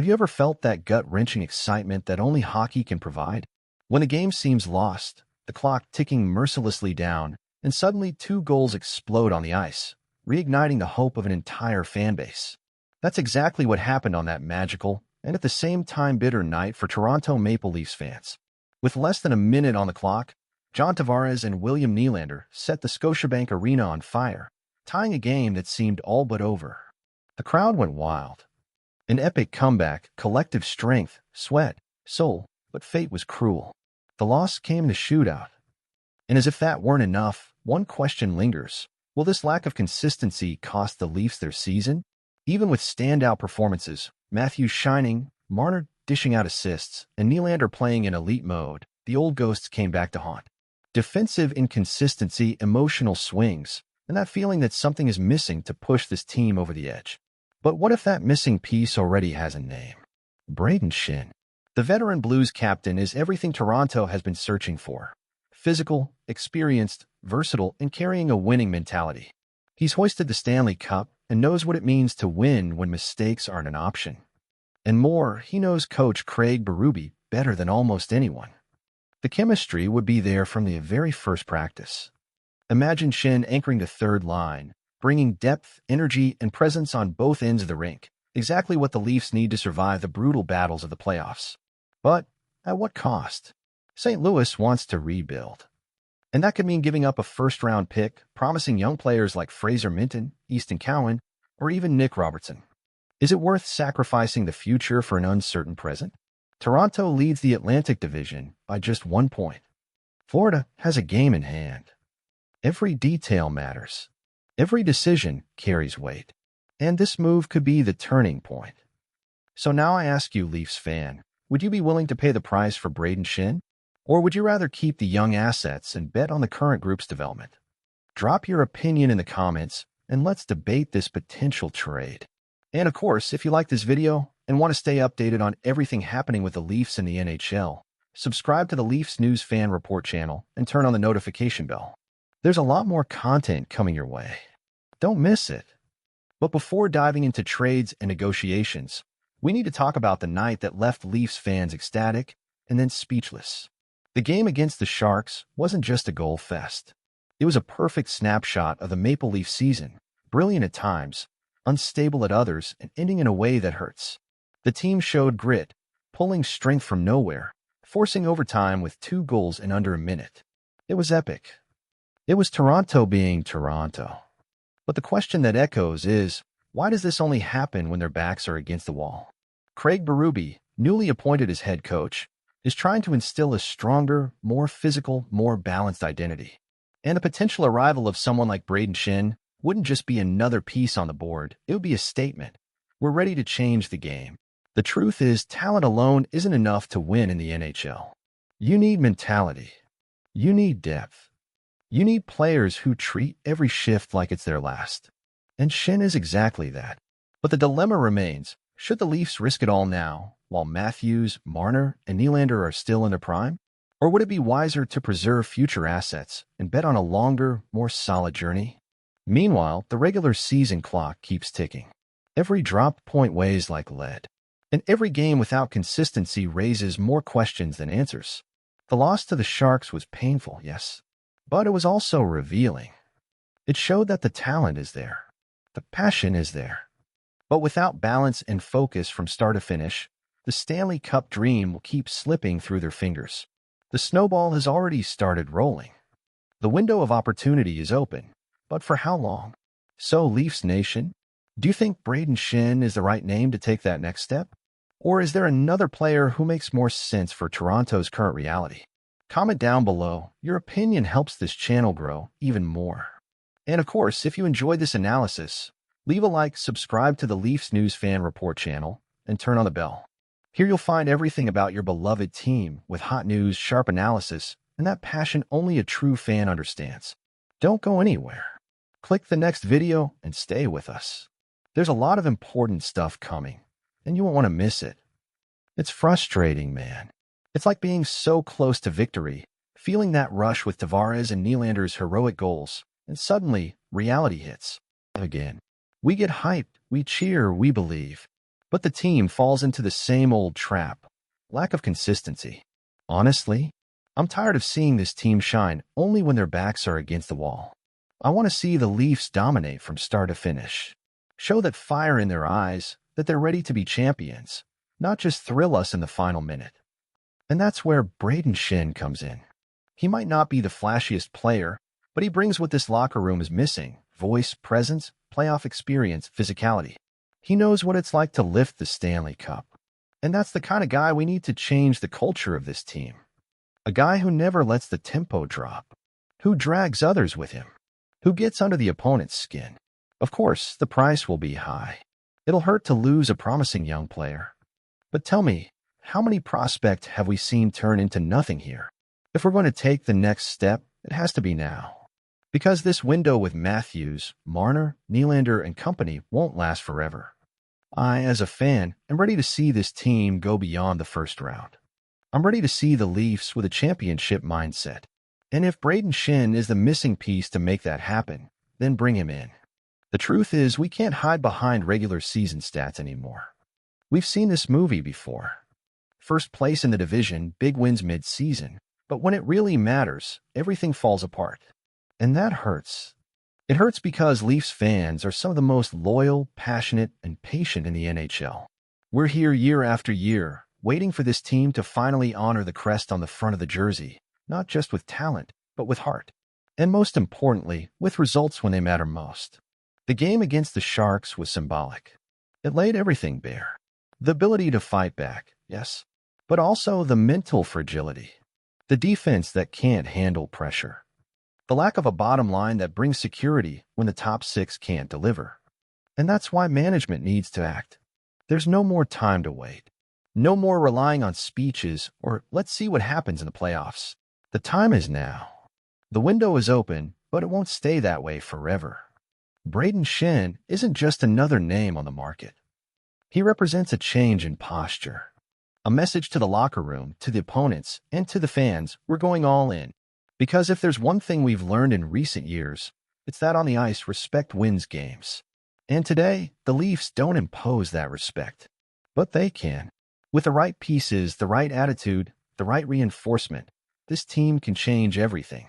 you ever felt that gut-wrenching excitement that only hockey can provide? When the game seems lost, the clock ticking mercilessly down, and suddenly two goals explode on the ice, reigniting the hope of an entire fan base. That's exactly what happened on that magical, and at the same time bitter night for Toronto Maple Leafs fans. With less than a minute on the clock, John Tavares and William Nylander set the Scotiabank Arena on fire, tying a game that seemed all but over. The crowd went wild. An epic comeback, collective strength, sweat, soul, but fate was cruel. The loss came in a shootout. And as if that weren't enough, one question lingers. Will this lack of consistency cost the Leafs their season? Even with standout performances, Matthews shining, Marner dishing out assists, and Nylander playing in elite mode, the old ghosts came back to haunt. Defensive inconsistency, emotional swings, and that feeling that something is missing to push this team over the edge. But what if that missing piece already has a name? Brayden Schenn. The veteran Blues captain is everything Toronto has been searching for. Physical, experienced, versatile, and carrying a winning mentality. He's hoisted the Stanley Cup and knows what it means to win when mistakes aren't an option. And more, he knows coach Craig Berube better than almost anyone. The chemistry would be there from the very first practice. Imagine Schenn anchoring the third line, bringing depth, energy, and presence on both ends of the rink, exactly what the Leafs need to survive the brutal battles of the playoffs. But at what cost? St. Louis wants to rebuild. And that could mean giving up a first-round pick, promising young players like Fraser Minton, Easton Cowan, or even Nick Robertson. Is it worth sacrificing the future for an uncertain present? Toronto leads the Atlantic Division by just 1 point. Florida has a game in hand. Every detail matters. Every decision carries weight. And this move could be the turning point. So now I ask you, Leafs fan, would you be willing to pay the price for Brayden Schenn? Or would you rather keep the young assets and bet on the current group's development? Drop your opinion in the comments, and let's debate this potential trade. And of course, if you like this video and want to stay updated on everything happening with the Leafs and the NHL, subscribe to the Leafs News Fan Report channel and turn on the notification bell. There's a lot more content coming your way. Don't miss it. But before diving into trades and negotiations, we need to talk about the night that left Leafs fans ecstatic and then speechless. The game against the Sharks wasn't just a goal fest. It was a perfect snapshot of the Maple Leaf season, brilliant at times, unstable at others, and ending in a way that hurts. The team showed grit, pulling strength from nowhere, forcing overtime with 2 goals in under a minute. It was epic. It was Toronto being Toronto. But the question that echoes is, why does this only happen when their backs are against the wall? Craig Berube, newly appointed as head coach, is trying to instill a stronger, more physical, more balanced identity. And the potential arrival of someone like Brayden Schenn wouldn't just be another piece on the board, it would be a statement. We're ready to change the game. The truth is, talent alone isn't enough to win in the NHL. You need mentality. You need depth. You need players who treat every shift like it's their last. And Schenn is exactly that. But the dilemma remains, should the Leafs risk it all now, while Matthews, Marner, and Nylander are still in their prime? Or would it be wiser to preserve future assets and bet on a longer, more solid journey? Meanwhile, the regular season clock keeps ticking. Every dropped point weighs like lead. And every game without consistency raises more questions than answers. The loss to the Sharks was painful, yes, but it was also revealing. It showed that the talent is there. The passion is there. But without balance and focus from start to finish, the Stanley Cup dream will keep slipping through their fingers. The snowball has already started rolling. The window of opportunity is open, but for how long? So, Leafs Nation, do you think Brayden Schenn is the right name to take that next step? Or is there another player who makes more sense for Toronto's current reality? Comment down below. Your opinion helps this channel grow even more. And of course, if you enjoyed this analysis, leave a like, subscribe to the Leafs News Fan Report channel, and turn on the bell. Here you'll find everything about your beloved team with hot news, sharp analysis, and that passion only a true fan understands. Don't go anywhere. Click the next video and stay with us. There's a lot of important stuff coming, and you won't want to miss it. It's frustrating, man. It's like being so close to victory, feeling that rush with Tavares and Nylander's heroic goals, and suddenly, reality hits. Again. We get hyped, we cheer, we believe. But the team falls into the same old trap: lack of consistency. Honestly, I'm tired of seeing this team shine only when their backs are against the wall. I want to see the Leafs dominate from start to finish. Show that fire in their eyes, that they're ready to be champions, not just thrill us in the final minute. And that's where Braden Shin comes in. He might not be the flashiest player, but he brings what this locker room is missing: voice, presence, playoff experience, physicality. He knows what it's like to lift the Stanley Cup. And that's the kind of guy we need to change the culture of this team. A guy who never lets the tempo drop, who drags others with him, who gets under the opponent's skin. Of course, the price will be high. It'll hurt to lose a promising young player. But tell me, how many prospects have we seen turn into nothing here? If we're going to take the next step, it has to be now. Because this window with Matthews, Marner, Nylander, and company won't last forever. I, as a fan, am ready to see this team go beyond the first round. I'm ready to see the Leafs with a championship mindset. And if Braden Shin is the missing piece to make that happen, then bring him in. The truth is, we can't hide behind regular season stats anymore. We've seen this movie before. First place in the division, big wins mid-season. But when it really matters, everything falls apart. And that hurts. It hurts because Leafs fans are some of the most loyal, passionate, and patient in the NHL. We're here year after year, waiting for this team to finally honor the crest on the front of the jersey, not just with talent, but with heart. And most importantly, with results when they matter most. The game against the Sharks was symbolic. It laid everything bare. The ability to fight back, yes, but also the mental fragility. The defense that can't handle pressure. The lack of a bottom line that brings security when the top six can't deliver. And that's why management needs to act. There's no more time to wait. No more relying on speeches or let's see what happens in the playoffs. The time is now. The window is open, but it won't stay that way forever. Braden Shin isn't just another name on the market. He represents a change in posture. A message to the locker room, to the opponents, and to the fans: we're going all in. Because if there's one thing we've learned in recent years, it's that on the ice, respect wins games. And today, the Leafs don't impose that respect. But they can. With the right pieces, the right attitude, the right reinforcement, this team can change everything.